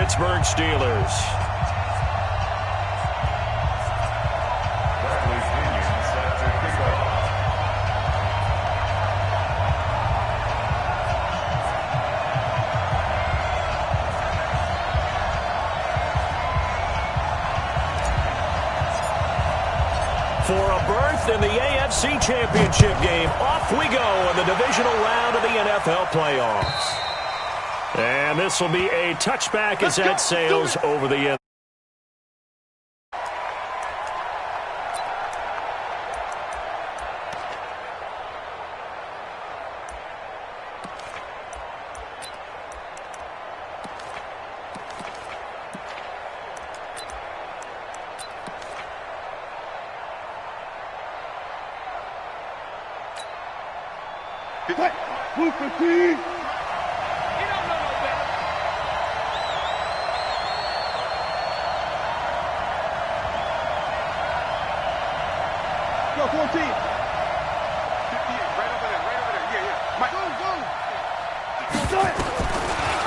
Pittsburgh Steelers. For a berth in the AFC Championship game, off we go in the divisional round of the NFL playoffs. And this will be a touchback as that sails over the end.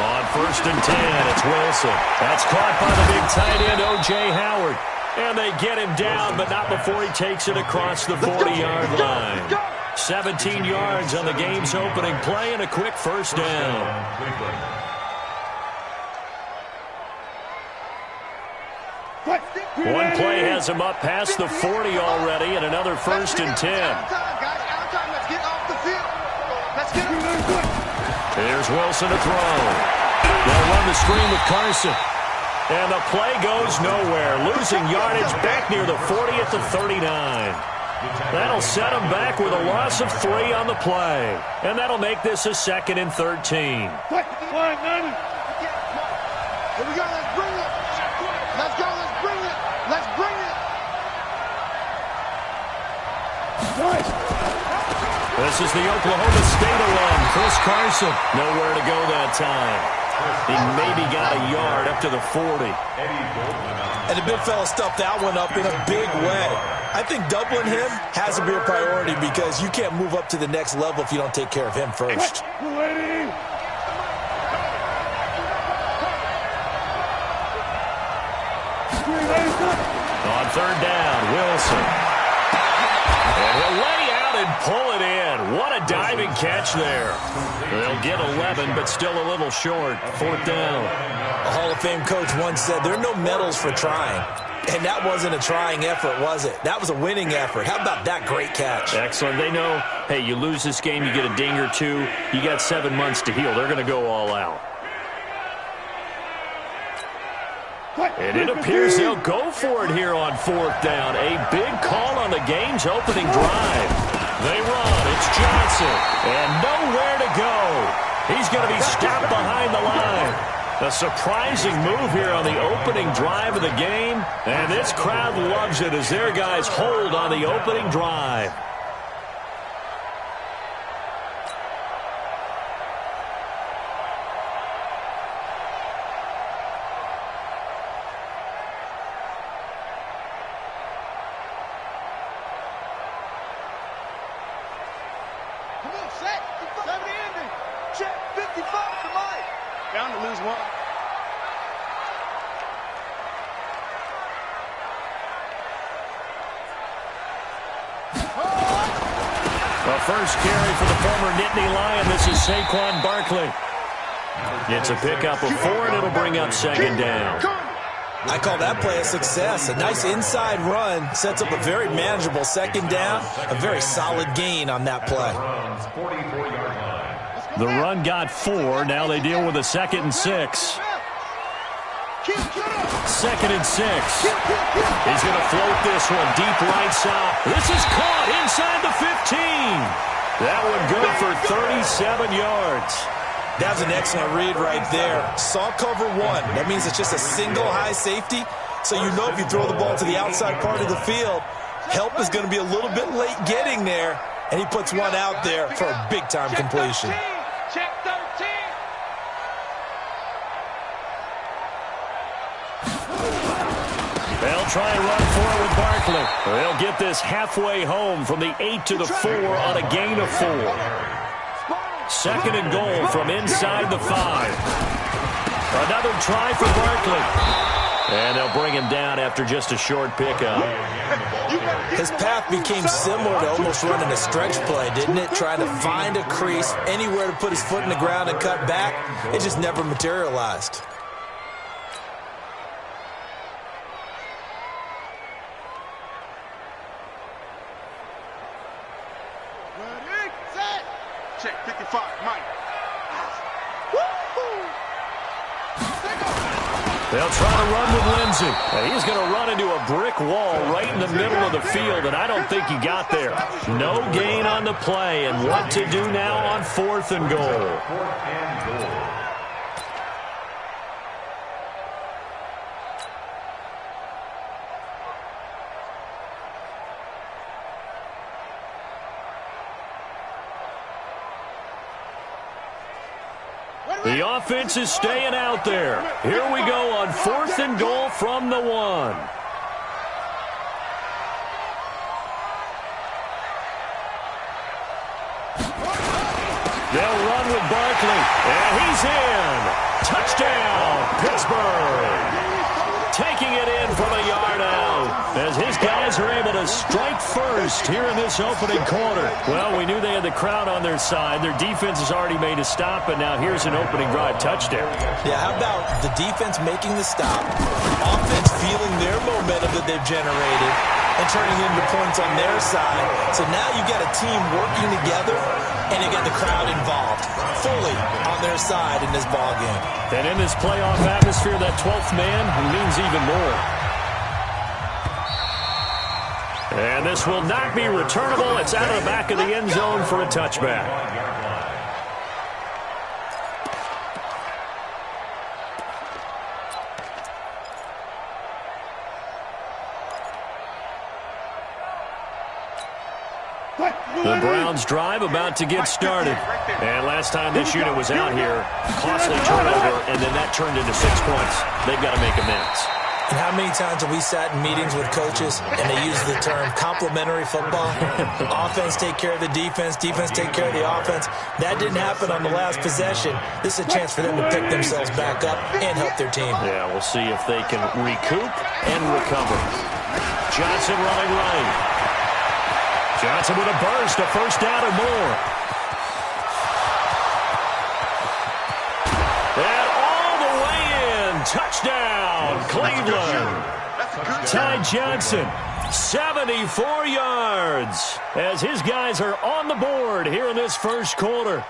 On 1st and 10, it's Wilson. That's caught by the big tight end, O.J. Howard. And they get him down, but not before he takes it across the 40-yard line. 17 yards on the game's opening play and a quick first down. One play has him up past the 40 already, and another 1st and 10. Here's Wilson to throw. They'll run the screen with Carson. And the play goes nowhere. Losing yardage back near the 40 at the 39. That'll set him back with a loss of 3 on the play. And that'll make this a 2nd and 13. Here we go. Let's bring it. Let's go. Let's bring it. Let's bring it. This is the Oklahoma State alum, Chris Carson. Nowhere to go that time. He maybe got a yard up to the 40. And the big fella stuffed that one up in a big way. I think doubling him has to be a priority because you can't move up to the next level if you don't take care of him first. On 3rd down, Wilson. And he'll lay out and pull it in. What a diving catch there. They'll get 11, but still a little short. 4th down. A Hall of Fame coach once said there are no medals for trying. And that wasn't a trying effort, was it? That was a winning effort. How about that great catch? Excellent. They know, hey, you lose this game, you get a ding or two. You got 7 months to heal. They're going to go all out. And it appears they'll go for it here on 4th down. A big call on the game's opening drive. They run. It's Johnson. And nowhere to go. He's going to be stopped behind the line. A surprising move here on the opening drive of the game. And this crowd loves it as their guys hold on the opening drive. First carry for the former Nittany Lion. This is Saquon Barkley. It's a pickup of 4, and it'll bring up 2nd down. I call that play a success. A nice inside run sets up a very manageable 2nd down. A very solid gain on that play. The run got 4. Now they deal with a 2nd and 6. 2nd and 6. He's going to float this one deep right side. This is caught inside the 15. That one good for 37 yards. That was an excellent read right there. Saw cover 1. That means it's just a single high safety. So you know if you throw the ball to the outside part of the field, help is going to be a little bit late getting there. And he puts one out there for a big-time completion. Check 13. They'll try and run for it with Barkley. They'll get this halfway home from the 8 to the 4 on a gain of 4. 2nd and goal from inside the 5. Another try for Barkley. And they'll bring him down after just a short pickup. His path became similar to almost running a stretch play, didn't it? Trying to find a crease, anywhere to put his foot in the ground and cut back. It just never materialized. Ready, set. Check 55, Mike. They'll try to run with Lindsey. And he's going to run into a brick wall right in the middle of the field, and I don't think he got there. No gain on the play, and what to do now on 4th and goal. The offense is staying out there. Here we go on 4th and goal from the 1. They'll run with Barkley, and he's in. Touchdown, Pittsburgh. Taking it in from a yard out as his guys are able to strike first here in this opening quarter. Well, we knew they had the crowd on their side. Their defense has already made a stop, and now here's an opening drive touchdown. Yeah, how about the defense making the stop, offense feeling their momentum that they've generated, and turning into points on their side. So now you've got a team working together, and you got the crowd involved fully on their side in this ball game. And in this playoff atmosphere, that 12th man means even more. And this will not be returnable. It's out of the back of the end zone for a touchback. The Browns drive about to get started. And last time this unit was out here, costly turnover, and then that turned into 6 points. They've got to make amends. And how many times have we sat in meetings with coaches and they use the term complementary football? Offense take care of the defense, defense take care of the offense. That didn't happen on the last possession. This is a chance for them to pick themselves back up and help their team. Yeah, we'll see if they can recoup and recover. Johnson running right. Johnson with a burst, a first down or more. And all the way in. Touchdown, Cleveland. Ty Johnson, 74 yards, as his guys are on the board here in this first quarter.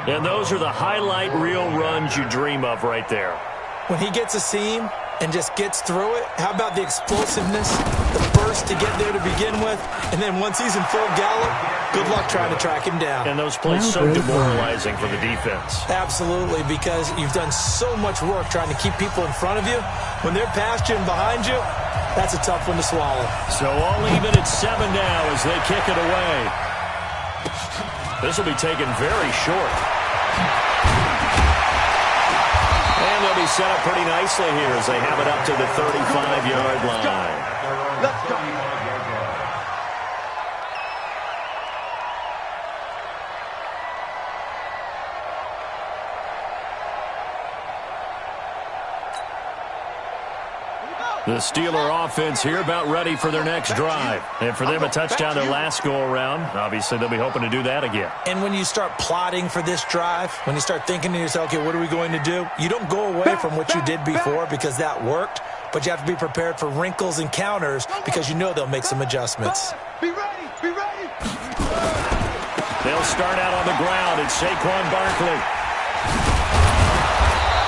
And those are the highlight reel runs you dream of right there. When he gets a seam and just gets through it, how about the explosiveness, the burst to get there to begin with, and then once he's in full gallop, good luck trying to track him down. And those plays so demoralizing for the defense. Absolutely, because you've done so much work trying to keep people in front of you. When they're past you and behind you, that's a tough one to swallow. So all even at 7 now as they kick it away. This will be taken very short. And they'll be set up pretty nicely here as they have it up to the 35-yard line. Let's go. The Steeler offense here about ready for their next drive. And for them, a touchdown their last go-around. Obviously, they'll be hoping to do that again. And when you start plotting for this drive, when you start thinking to yourself, okay, what are we going to do? You don't go away from what you did before because that worked, but you have to be prepared for wrinkles and counters because you know they'll make some adjustments. Be ready, be ready. They'll start out on the ground. It's Saquon Barkley.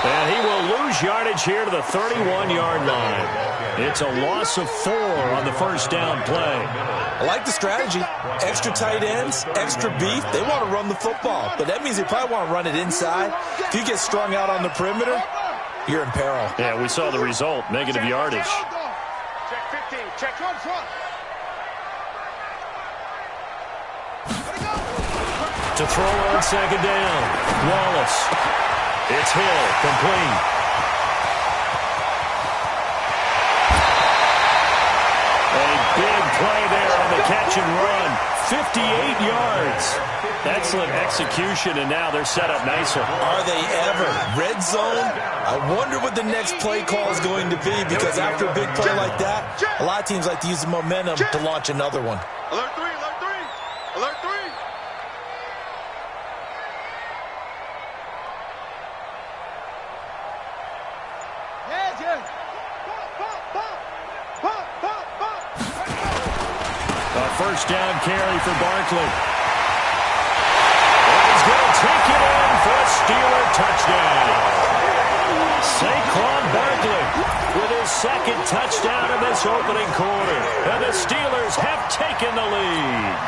And he will lose yardage here to the 31-yard line. It's a loss of 4 on the first down play. I like the strategy. Extra tight ends, extra beef. They want to run the football, but that means they probably want to run it inside. If you get strung out on the perimeter, you're in peril. Yeah, we saw the result, negative yardage. Check 15, check one front. To throw on second down, Wallace. It's Hill, complete. A big play there on the catch and run. 58 yards. Excellent execution, and now they're set up nicer. Are they ever? Red zone? I wonder what the next play call is going to be, because after a big play like that, a lot of teams like to use the momentum to launch another one. Alert 3, alert 3, alert 3. A first down carry for Barkley. And he's going to take it in for a Steeler touchdown. Saquon Barkley with his second touchdown in this opening quarter. And the Steelers have taken the lead.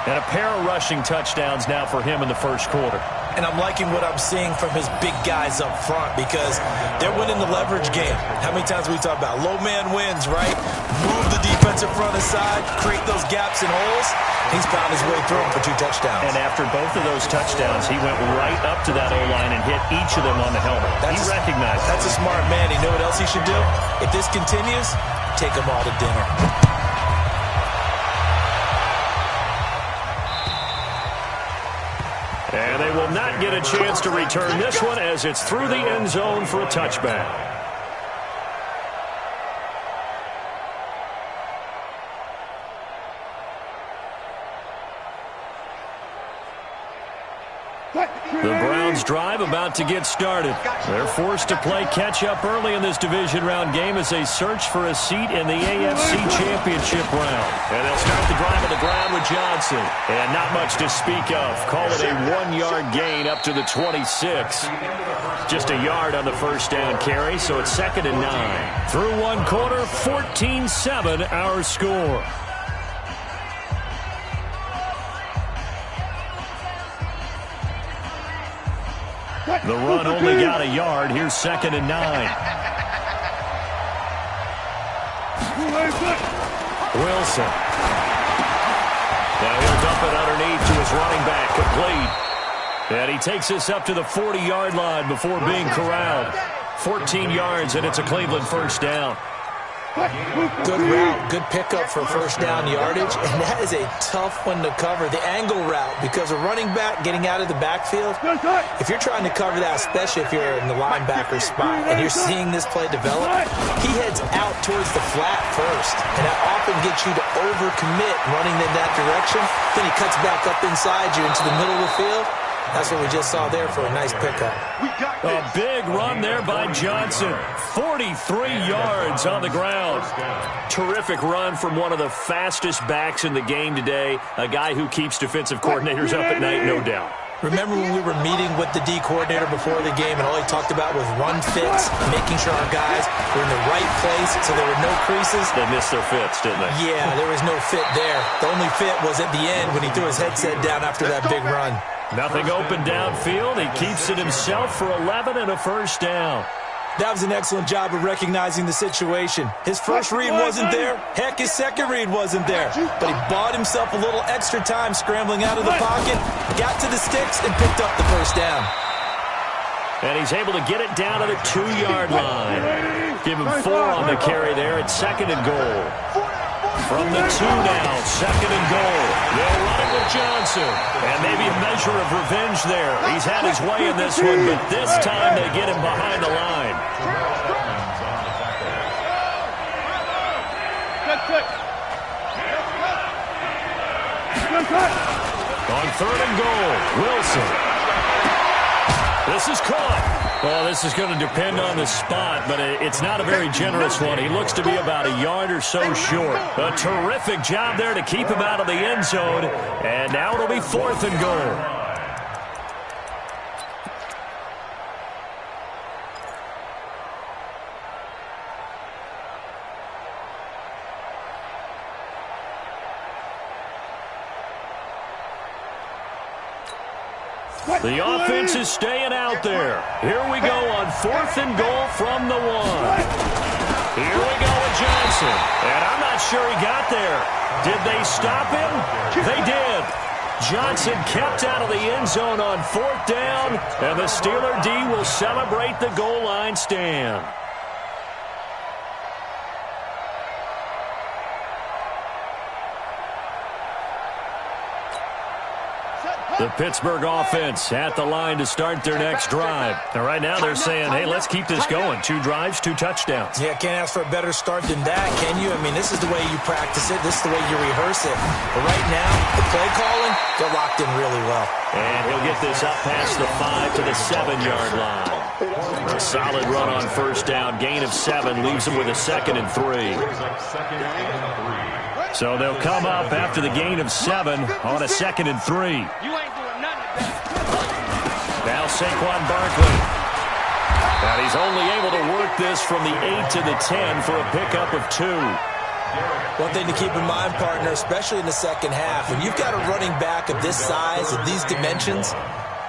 And a pair of rushing touchdowns now for him in the first quarter. And I'm liking what I'm seeing from his big guys up front, because they're winning the leverage game. How many times we talk about low man wins, right? Move the defensive front aside, create those gaps and holes. He's found his way through them for 2 touchdowns. And after both of those touchdowns, he went right up to that O-line and hit each of them on the helmet. He recognized it. That's a smart man. You know what else he should do? If this continues, take them all to dinner. And they will not get a chance to return this one, as it's through the end zone for a touchback. The Browns drive about to get started. They're forced to play catch-up early in this division round game as they search for a seat in the AFC Championship round. And they'll start the drive on the ground with Johnson. And not much to speak of. Call it a 1-yard gain up to the 26. Just a yard on the first down carry, so it's 2nd and 9. Through one quarter, 14-7 our score. The run only got a yard. Here's 2nd and 9. Wilson. Now he'll dump it underneath to his running back, complete. And he takes this up to the 40-yard line before being corralled. 14 yards, and it's a Cleveland first down. Good route, good pickup for first down yardage, and that is a tough one to cover. The angle route, because a running back getting out of the backfield, if you're trying to cover that, especially if you're in the linebacker spot and you're seeing this play develop, he heads out towards the flat first, and that often gets you to overcommit running in that direction. Then he cuts back up inside you into the middle of the field. That's what we just saw there for a nice pickup. A big run there by Johnson. 43 yards on the ground. Terrific run from one of the fastest backs in the game today. A guy who keeps defensive coordinators up at night, no doubt. Remember when we were meeting with the D coordinator before the game, and all he talked about was run fits, making sure our guys were in the right place so there were no creases? They missed their fits, didn't they? Yeah, there was no fit there. The only fit was at the end when he threw his headset down after that big run. Nothing open downfield. He keeps it himself for 11 and a first down. That was an excellent job of recognizing the situation. His first read wasn't there. Heck, his second read wasn't there. But he bought himself a little extra time scrambling out of the pocket, got to the sticks, and picked up the first down. And he's able to get it down to the 2-yard line. Give him 4 on the carry there at 2nd and goal. From the 2 now, 2nd and goal. They'll run it with Johnson. And maybe a measure of revenge there. He's had his way in this one, but this time they get him behind the line. On 3rd and goal, Wilson. This is caught. Well, this is going to depend on the spot, but it's not a very generous one. He looks to be about a yard or so short. A terrific job there to keep him out of the end zone. And now it'll be 4th and goal. The offense is staying out there. Here we go on 4th and goal from the 1. Here we go with Johnson. And I'm not sure he got there. Did they stop him? They did. Johnson kept out of the end zone on 4th down, and the Steeler D will celebrate the goal line stand. The Pittsburgh offense at the line to start their next drive. And right now they're saying, hey, let's keep this going. 2 drives, 2 touchdowns. Yeah, can't ask for a better start than that, can you? I mean, this is the way you practice it. This is the way you rehearse it. But right now, the play calling, they're locked in really well. And he'll get this up past the 5 to the 7-yard line. A solid run on first down. Gain of 7 leaves him with a 2nd and 3. So they'll come up after the gain of 7 on a 2nd and 3. Now Saquon Barkley. And he's only able to work this from the 8 to the 10 for a pickup of 2. One thing to keep in mind, partner, especially in the second half, when you've got a running back of this size, of these dimensions,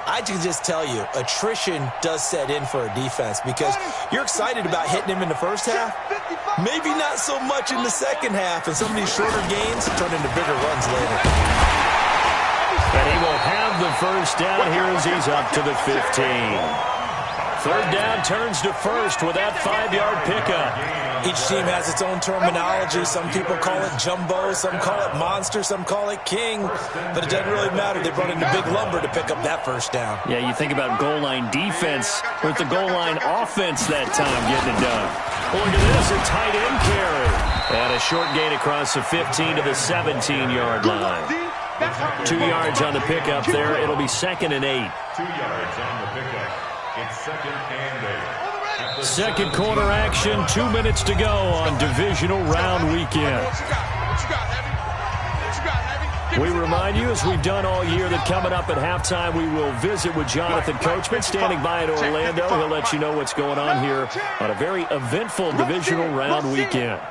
I can just tell you, attrition does set in for a defense because you're excited about hitting him in the first half. Maybe not so much in the second half, and some of these shorter gains turn into bigger runs later. And he will have the first down here as he's up to the 15. Third down turns to first with that 5-yard pickup. Each team has its own terminology. Some people call it jumbo, some call it monster, some call it king. But it doesn't really matter. They brought in a big lumber to pick up that first down. Yeah, you think about goal line defense with the goal line offense that time getting it done. Look at this, a tight end carry. And a short gain across the 15 to the 17-yard line. 2 yards on the pickup there. It'll be 2nd and 8. 2 yards on the pickup. It's 2nd and 8. Second quarter action, 2 minutes to go on divisional round weekend. We remind you, as we've done all year, that coming up at halftime, we will visit with Jonathan Coachman standing by in Orlando. He'll let you know what's going on here on a very eventful divisional round weekend.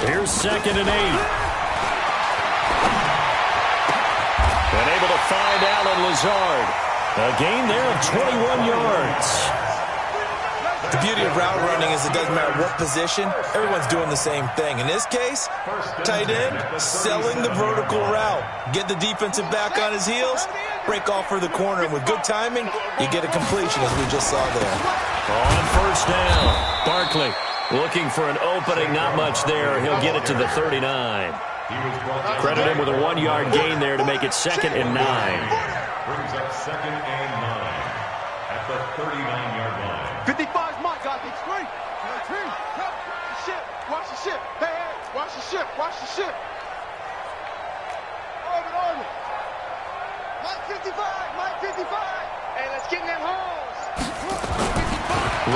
Here's 2nd and 8. And able to find Alan Lazard. A gain there of 21 yards. The beauty of route running is it doesn't matter what position, everyone's doing the same thing. In this case, tight end, selling the vertical route. Get the defensive back on his heels, break off for the corner, and with good timing, you get a completion as we just saw there. On first down, Barkley looking for an opening, not much there. He'll get it to the 39. Credit him with a 1-yard gain there to make it 2nd and 9. Brings up 2nd and 9 at the 39-yard line. 55 is my God, big screen. Watch the ship. Hey, watch the ship. Watch the ship. Orbit. Mike 55. Hey, let's get in them holes.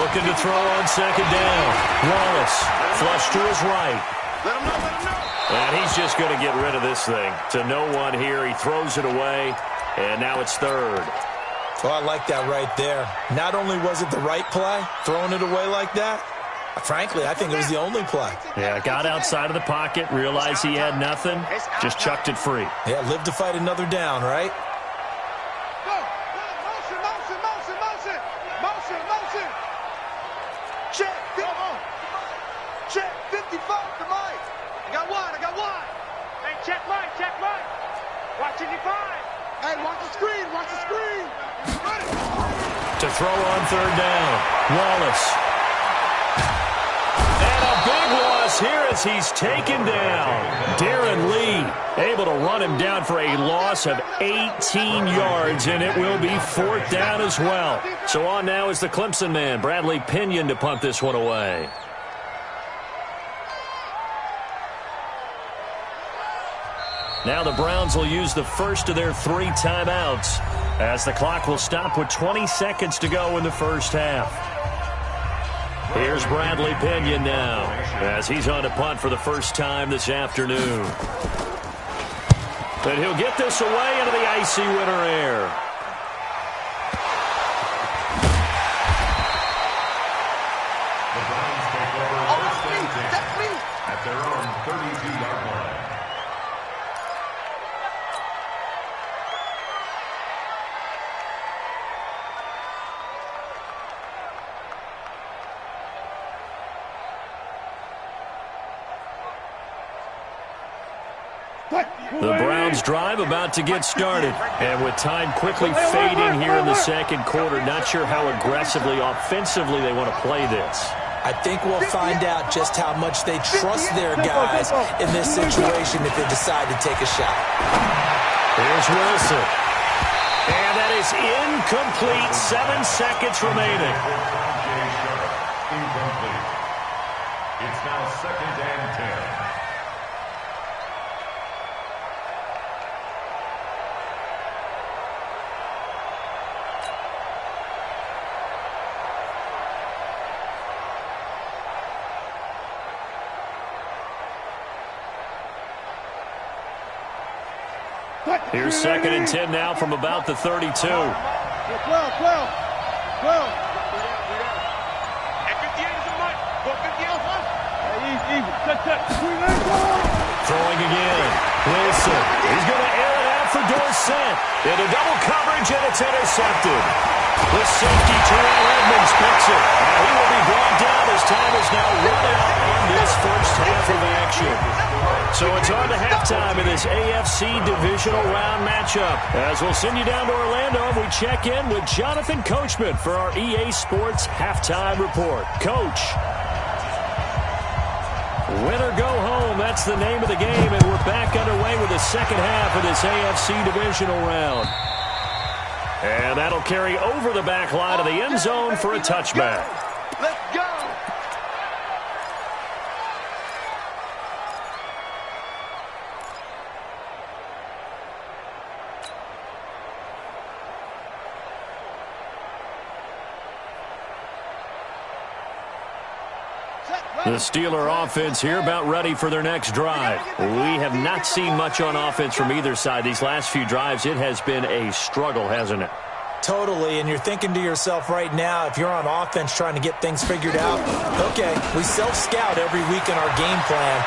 Looking to throw on 2nd down. Wallace, flush to his right. Let him know. And he's just going to get rid of this thing. To no one here. He throws it away, and now it's 3rd. Oh, I like that right there. Not only was it the right play, throwing it away like that, frankly, I think it was the only play. Yeah, got outside of the pocket, realized he had nothing, just chucked it free. Yeah, live to fight another down, right? Motion. Check 55 to Mike. I got one. Hey, check Mike. Watch 55. Hey, watch the screen. Ready. To throw on 3rd down, Wallace. And a big loss here as he's taken down. Darren Lee able to run him down for a loss of 18 yards, and it will be 4th down as well. So on now is the Clemson man, Bradley Pinion, to punt this one away. Now the Browns will use the first of their 3 timeouts as the clock will stop with 20 seconds to go in the first half. Here's Bradley Pinion now as he's on to punt for the first time this afternoon. And he'll get this away into the icy winter air. The Browns take over first and 10 at their own 32-yard line. The Browns drive about to get started. And with time quickly fading here in the second quarter, not sure how aggressively, offensively they want to play this. I think we'll find out just how much they trust their guys in this situation if they decide to take a shot. Here's Wilson. And that is incomplete. 7 seconds remaining. Incomplete. It's now 2nd and 10. Here's 2nd and 10 now from about the 32. 12. And 58 is a month. 58. Throwing again. Wilson. He's going to air it out for Dorsett. Into double coverage, and it's intercepted. The safety, Terrell Edmonds, picks it. And he will be brought down as time is now run out in this first half of action. So it's on to halftime in this AFC Divisional Round matchup. As we'll send you down to Orlando, and we check in with Jonathan Coachman for our EA Sports Halftime Report. Coach. Win or go home, that's the name of the game, and we're back underway with the second half of this AFC Divisional Round. And that'll carry over the back line of the end zone for a touchback. Let's go. The Steeler offense here about ready for their next drive. We have not seen much on offense from either side. These last few drives, it has been a struggle, hasn't it? Totally, and you're thinking to yourself right now, if you're on offense trying to get things figured out, okay, we self-scout every week in our game plan.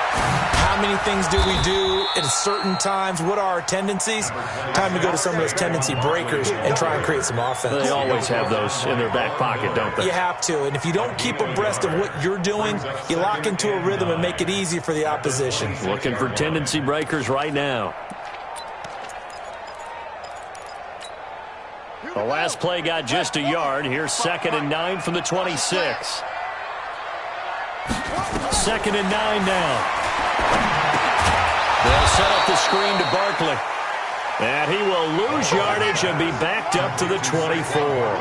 How many things do we do at certain times? What are our tendencies? Time to go to some of those tendency breakers and try and create some offense. They always have those in their back pocket, don't they? You have to, and if you don't keep abreast of what you're doing, you lock into a rhythm and make it easy for the opposition. Looking for tendency breakers right now. The last play got just a yard. Here's 2nd and 9 from the 26. 2nd and 9 now. They'll set up the screen to Barkley. And he will lose yardage and be backed up to the 24.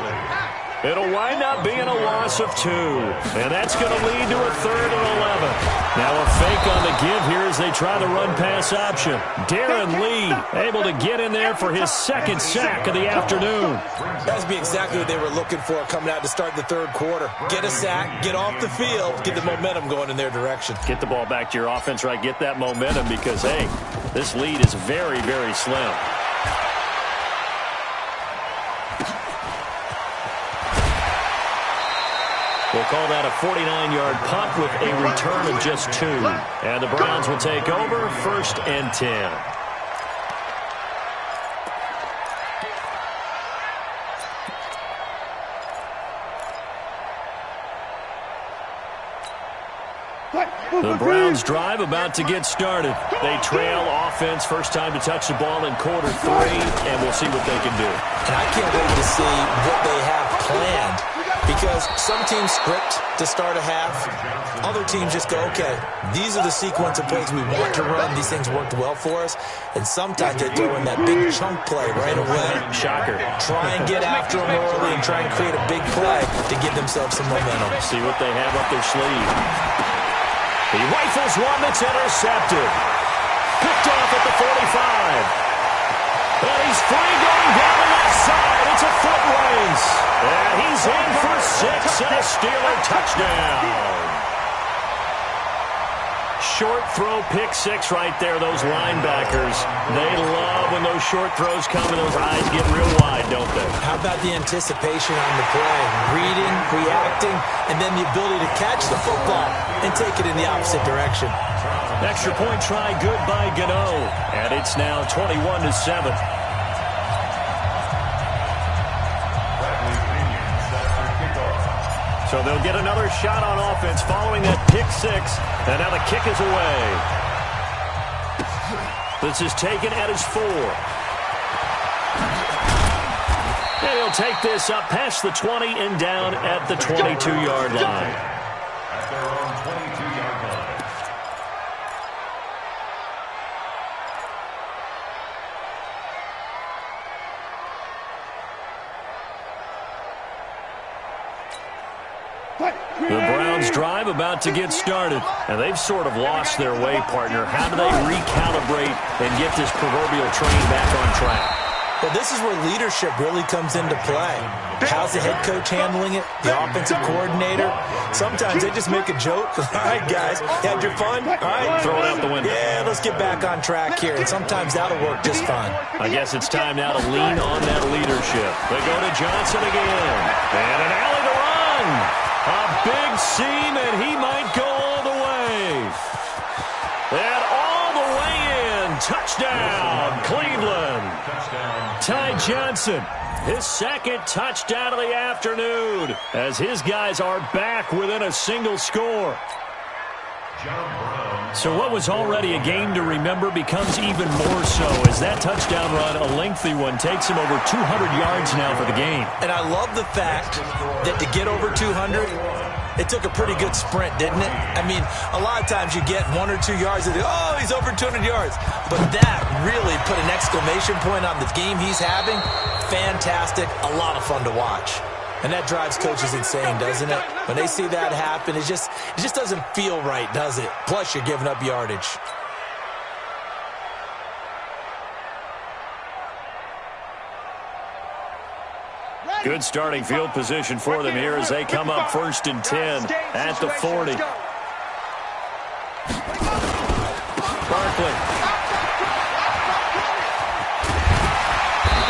It'll wind up being a loss of 2. And that's going to lead to a 3rd and 11. Now a fake on the give here as they try the run-pass option. Darren Lee able to get in there for his 2nd sack of the afternoon. That would be exactly what they were looking for coming out to start the 3rd quarter. Get a sack, get off the field, get the momentum going in their direction. Get the ball back to your offense, right? Get that momentum because, hey, this lead is very, very slim. We'll call that a 49-yard punt with a return of just 2. And the Browns will take over 1st and 10. The Browns drive about to get started. They trail offense, first time to touch the ball in quarter 3, and we'll see what they can do. And I can't wait to see what they have planned, because some teams script to start a half. Other teams just go, okay, these are the sequence of plays we want to run. These things worked well for us. And sometimes they throw in that big chunk play right away. Shocker. Try and get after them early and try and create a big play to give themselves some momentum. See what they have up their sleeve. He rifles one that's intercepted. Picked off at the 45. And he's free going down the left side. It's a foot race. And he's in for 6 and a Steeler touchdown. Short throw, pick 6 right there. Those linebackers, they love when those short throws come and those eyes get real wide, don't they? How about the anticipation on the play? Reading, reacting, and then the ability to catch the football and take it in the opposite direction. Extra point try, good by Gano. And it's now 21-7. So they'll get another shot on offense following that pick 6. And now the kick is away. This is taken at his 4. And he'll take this up past the 20 and down at the 22-yard line. at their own 22-yard line. The Browns' drive about to get started, and they've sort of lost their way, partner. How do they recalibrate and get this proverbial train back on track? Well, this is where leadership really comes into play. How's the head coach handling it? The offensive coordinator? Sometimes they just make a joke. All right, guys, had your fun? All right. Throw it out the window. Yeah, let's get back on track here. And sometimes that'll work just fine. I guess it's time now to lean on that leadership. They go to Johnson again. And an alley to run. A big seam, and he might go all the way. And all the way in. Touchdown, Cleveland. Ty Johnson, his second touchdown of the afternoon, as his guys are back within a single score. So what was already a game to remember becomes even more so as that touchdown run, a lengthy one, takes him over 200 yards now for the game. And I love the fact that to get over 200, it took a pretty good sprint, didn't it? I mean, a lot of times you get 1 or 2 yards and oh, he's over 200 yards. But that really put an exclamation point on the game he's having. Fantastic, a lot of fun to watch. And that drives coaches insane, doesn't it? When they see that happen, it just doesn't feel right, does it? Plus, you're giving up yardage. Good starting field position for them here as they come up 1st and 10 at the 40. Barkley.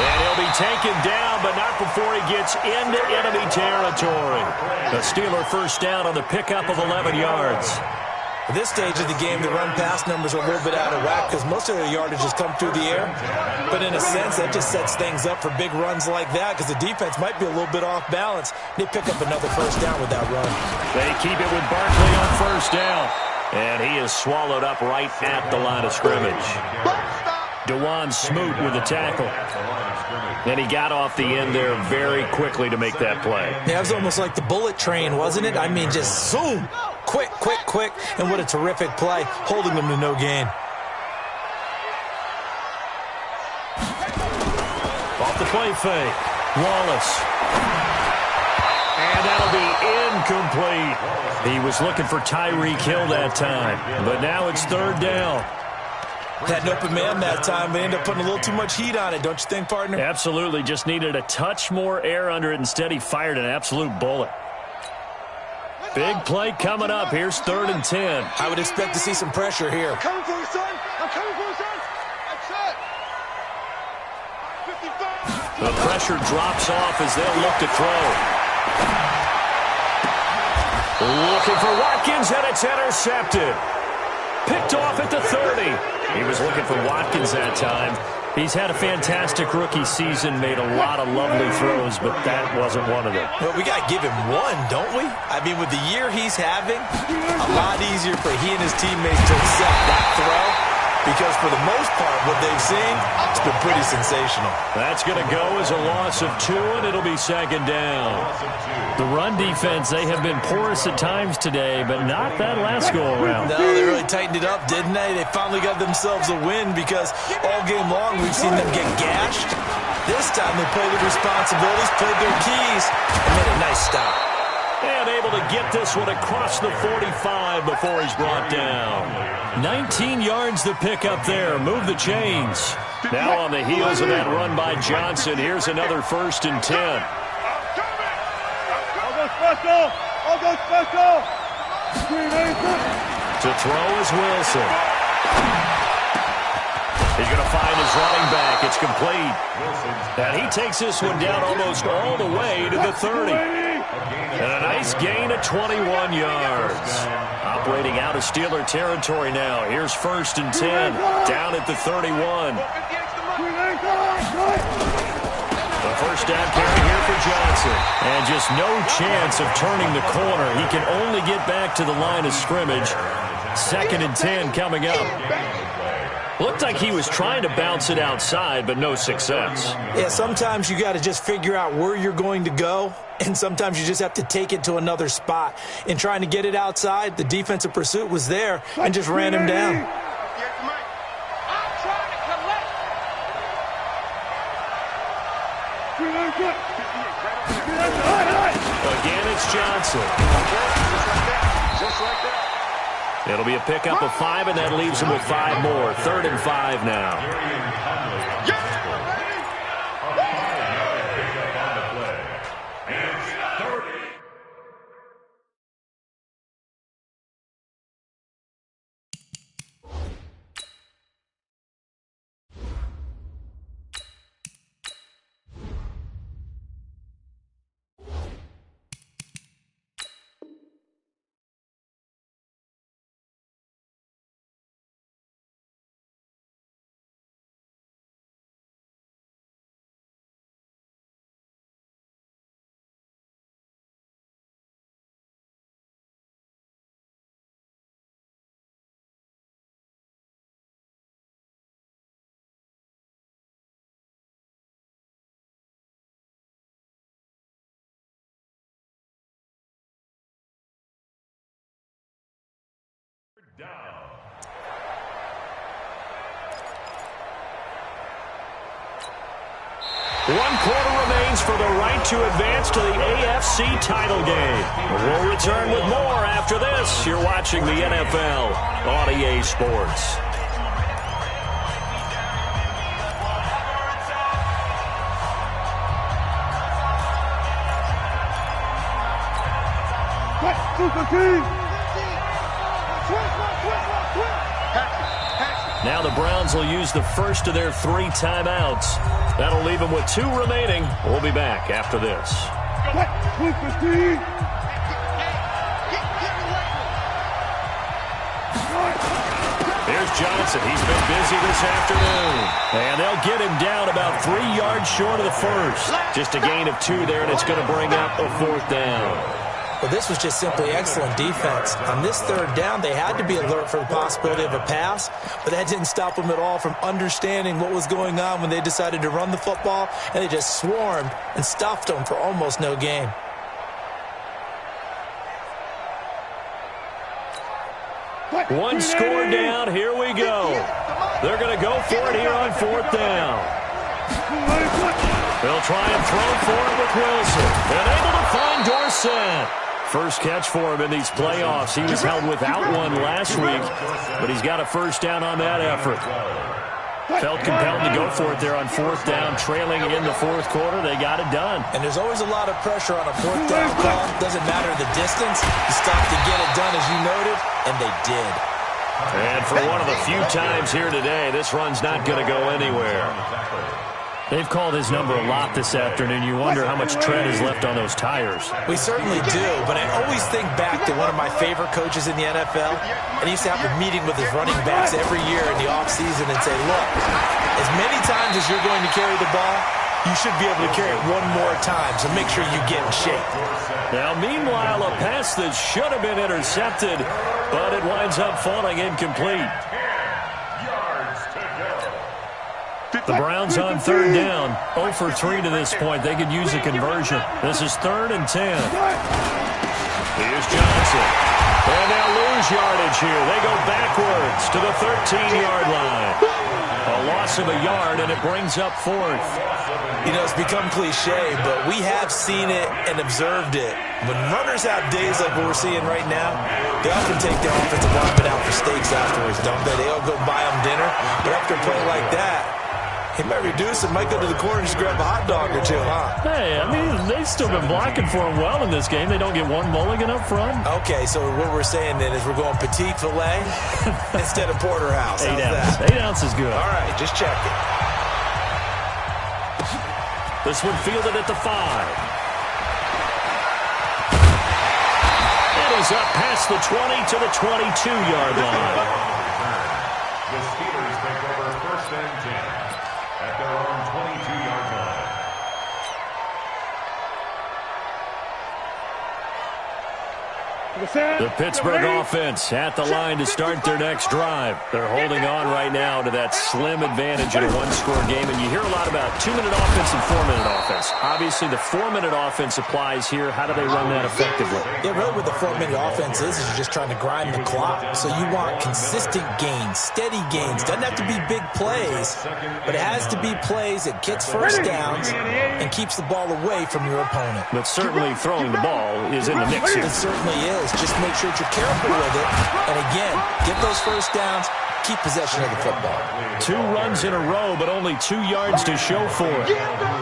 And he'll be taken down, but not before he gets into enemy territory. The Steeler first down on the pickup of 11 yards. At this stage of the game, the run-pass numbers are a little bit out of whack because most of their yardage has come through the air. But in a sense, that just sets things up for big runs like that because the defense might be a little bit off balance. They pick up another first down with that run. They keep it with Barkley on first down. And he is swallowed up right at the line of scrimmage. DeJuan Smoot with the tackle. And he got off the end there very quickly to make that play. Yeah, it was almost like the bullet train, wasn't it? I mean, just zoom. Quick, quick, quick. And what a terrific play, holding them to no gain. Off the play fake. Wallace. And that'll be incomplete. He was looking for Tyreek Hill that time. But now it's 3rd down. Had an open man that time, but ended up putting a little too much heat on it, don't you think, partner? Absolutely. Just needed a touch more air under it. Instead, he fired an absolute bullet. Big play coming up. Here's 3rd and 10. I would expect to see some pressure here. I'm coming for you, son. I'm coming for you, son. That's it. 55. The pressure drops off as they'll look to throw. Looking for Watkins, and it's intercepted. Picked off at the 30. He was looking for Watkins that time. He's had a fantastic rookie season, made a lot of lovely throws, but that wasn't one of them. Well, we got to give him one, don't we? I mean, with the year he's having, a lot easier for he and his teammates to accept that throw because for the most part, what they've seen, it's been pretty sensational. That's going to go as a loss of 2, and it'll be 2nd down. The run defense, they have been porous at times today, but not that last go-around. No, they really tightened it up, didn't they? They finally got themselves a win because all game long we've seen them get gashed. This time they played their responsibilities, played their keys, and made a nice stop. And able to get this one across the 45 before he's brought down. 19 yards to pick up there. Move the chains. Now on the heels of that run by Johnson, here's another 1st and 10. I'll go special. I'll go special. To throw is Wilson. He's going to find his running back. It's complete. And he takes this one down almost all the way to the 30. And a nice gain of 21 yards. Operating out of Steeler territory now. Here's 1st and 10. Down at the 31. The first down carry here for Johnson. And just no chance of turning the corner. He can only get back to the line of scrimmage. 2nd and 10 coming up. Looked like he was trying to bounce it outside, but no success. Yeah, sometimes you got to just figure out where you're going to go, and sometimes you just have to take it to another spot. In trying to get it outside, the defensive pursuit was there and just ran him down. Again, it's Johnson. Just like that. It'll be a pickup of 5, and that leaves him with 5 more. 3rd and 5 now. Down. One quarter remains for the right to advance to the AFC title game. We'll return with more after this. You're watching the NFL on EA Sports. Now the Browns will use the first of their 3 timeouts. That'll leave them with 2 remaining. We'll be back after this. Here's Johnson. He's been busy this afternoon. And they'll get him down about 3 yards short of the first. Just a gain of 2 there, and it's going to bring up a 4th down. Well, this was just simply excellent defense. On this 3rd down, they had to be alert for the possibility of a pass, but that didn't stop them at all from understanding what was going on when they decided to run the football, and they just swarmed and stuffed them for almost no gain. One score down. Here we go. They're going to go for it here on 4th down. They'll try and throw for it with Wilson. And able to find Dorsett. First catch for him in these playoffs. He was held without one last week, but he's got a first down on that effort. Felt compelled to go for it there on 4th down, trailing in the 4th quarter. They got it done. And there's always a lot of pressure on a 4th down call. Doesn't matter the distance. You stop to get it done, as you noted, and they did. And for one of the few times here today, this run's not going to go anywhere. They've called his number a lot this afternoon. You wonder how much tread is left on those tires. We certainly do, but I always think back to one of my favorite coaches in the NFL, and he used to have a meeting with his running backs every year in the offseason and say, look, as many times as you're going to carry the ball, you should be able to carry it one more time, so make sure you get in shape. Now, meanwhile, a pass that should have been intercepted, but it winds up falling incomplete. The Browns on 3rd down, 0 for 3 to this point. They could use a conversion. This is 3rd and 10. Here's Johnson. And they'll lose yardage here. They go backwards to the 13-yard line. A loss of a yard, and it brings up 4th. You know, it's become cliche, but we have seen it and observed it. When runners have days like what we're seeing right now, they often take their offensive linemen out for steaks afterwards, don't they? They all go buy them dinner. But after a play like that, he might reduce and might go to the corner and just grab a hot dog or 2, huh? Hey, I mean, they've still been blocking for him well in this game. They don't get one mulligan up front. Okay, so what we're saying then is we're going petite filet instead of porterhouse. 8 ounce. 8 ounce is good. All right, just check it. This one fielded at the 5. It is up past the 20 to the 22-yard line. The Steelers take over 1st and 10 at their own 22-yard line. The Pittsburgh offense at the line to start their next drive. They're holding on right now to that slim advantage in a one-score game. And you hear a lot about 2-minute offense and 4-minute offense. Obviously, the 4-minute offense applies here. How do they run that effectively? Yeah, really what the 4-minute offense is you're just trying to grind the clock. So you want consistent gains, steady gains. Doesn't have to be big plays, but it has to be plays that gets first downs and keeps the ball away from your opponent. But certainly throwing the ball is in the mix here. It certainly is. Just make sure that you're careful with it. And again, get those first downs, keep possession of the football. 2 runs in a row, but only 2 yards to show for it.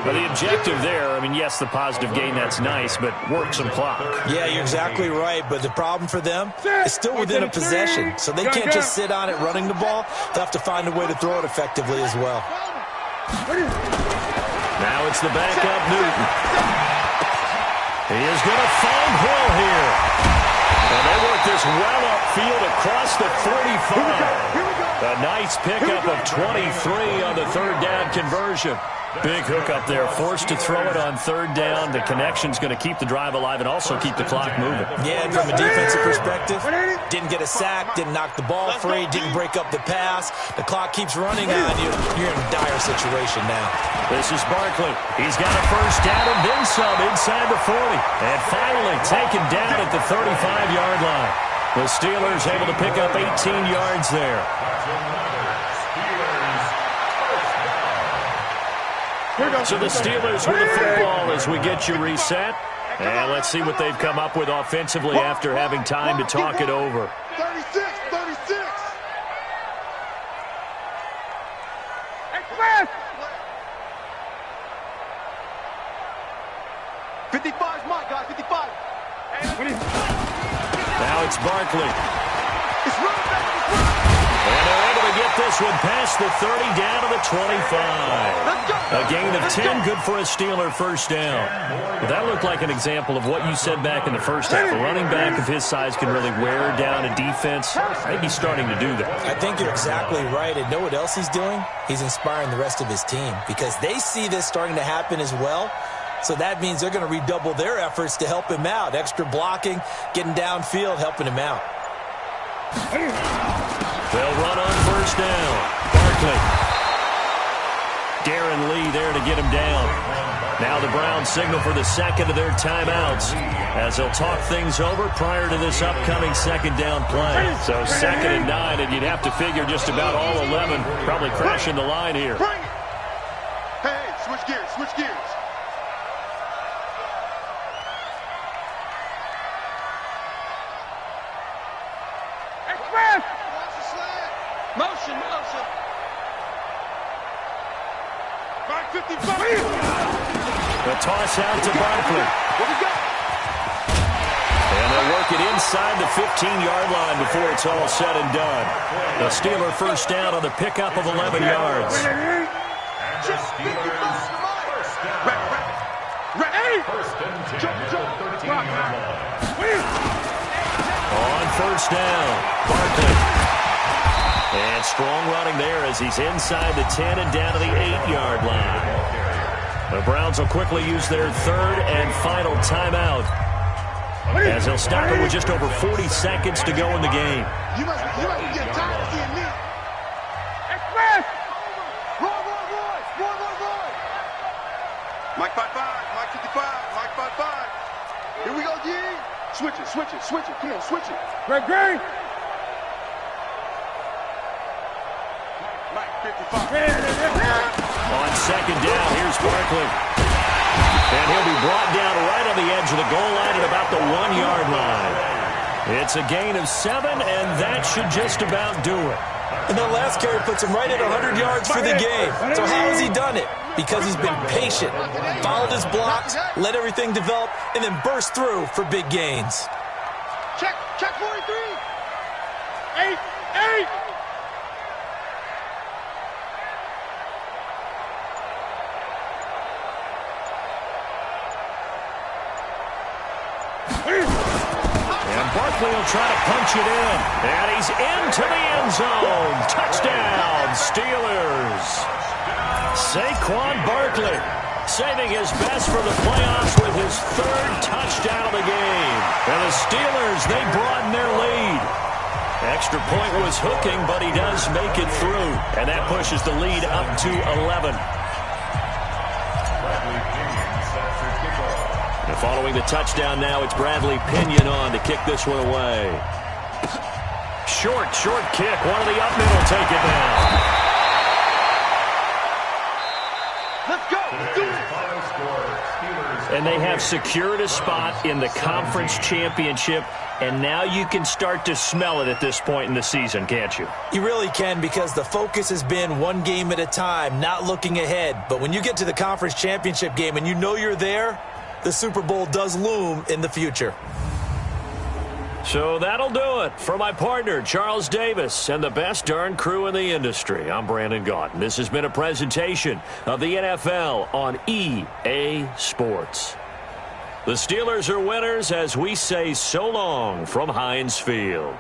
But the objective there, I mean, yes, the positive gain, that's nice, but work some clock. Yeah, you're exactly right. But the problem for them is still within a possession. So they can't just sit on it running the ball. They'll have to find a way to throw it effectively as well. Now it's the backup Newton. He is going to find Hill here. And they work this well upfield across the 45. A nice pickup of 23 on the third down conversion. Big hookup there, forced to throw it on third down. The connection's going to keep the drive alive and also keep the clock moving. Yeah, and from a defensive perspective, didn't get a sack, didn't knock the ball free, didn't break up the pass. The clock keeps running on you. You're in a dire situation now. This is Barkley. He's got a first down and then some inside the 40. And finally taken down at the 35-yard line. The Steelers able to pick up 18 yards there. So the Steelers with the football as we get you reset. And let's see what they've come up with offensively after having time to talk it over. 36. 55 is my guy, 55. Now it's Barkley. It's run back. And they're able to get this one past the 30 down to the 25. A gain of 10, good for a Steeler first down. But that looked like an example of what you said back in the first half. A running back of his size can really wear down a defense. I think he's starting to do that. I think you're exactly right. And know what else he's doing? He's inspiring the rest of his team because they see this starting to happen as well. So that means they're going to redouble their efforts to help him out. Extra blocking, getting downfield, helping him out. They'll run on first down. Barkley. Darren Lee there to get him down. Now the Browns signal for the second of their timeouts as they'll talk things over prior to this upcoming second down play. So 2nd and 9, and you'd have to figure just about all 11 probably crashing the line here. Bring it. Hey, switch gears, switch gears. Motion. Back 55. The toss out to Barkley. What we got? And they'll work it inside the 15-yard line before it's all said and done. The Steeler first down on the pickup of 11 yards. Just 55 to Ready? On first down, Barkley. And strong running there as he's inside the 10 and down to the 8-yard line. The Browns will quickly use their third and final timeout as they'll stop it with just over 40 seconds to go in the game. You must be getting tired of seeing me. Roy. Mike 55, Mike 55, Mike 55. Here we go, G. Switch it. Come on, switch it. Greg. On second down, here's Barkley. And he'll be brought down right on the edge of the goal line at about the 1-yard line. It's a gain of 7, and that should just about do it. And that last carry puts him right at 100 yards for the game. So how has he done it? Because he's been patient, followed his blocks, let everything develop, and then burst through for big gains. Check 43. 8. And Barkley will try to punch it in. And he's into the end zone. Touchdown, Steelers. Saquon Barkley saving his best for the playoffs with his 3rd touchdown of the game. And the Steelers, they broaden their lead. Extra point was hooking, but he does make it through. And that pushes the lead up to 11. And following the touchdown now, it's Bradley Pinion on to kick this one away. Short kick. One of the up middle take it down. Let's go. Let's do it. And they have secured a spot in the conference championship, and now you can start to smell it at this point in the season, can't you? You really can, because the focus has been one game at a time, not looking ahead. But when you get to the conference championship game and you know you're there, the Super Bowl does loom in the future. So that'll do it. For my partner, Charles Davis, and the best darn crew in the industry, I'm Brandon Gaudin. This has been a presentation of the NFL on EA Sports. The Steelers are winners as we say so long from Heinz Field.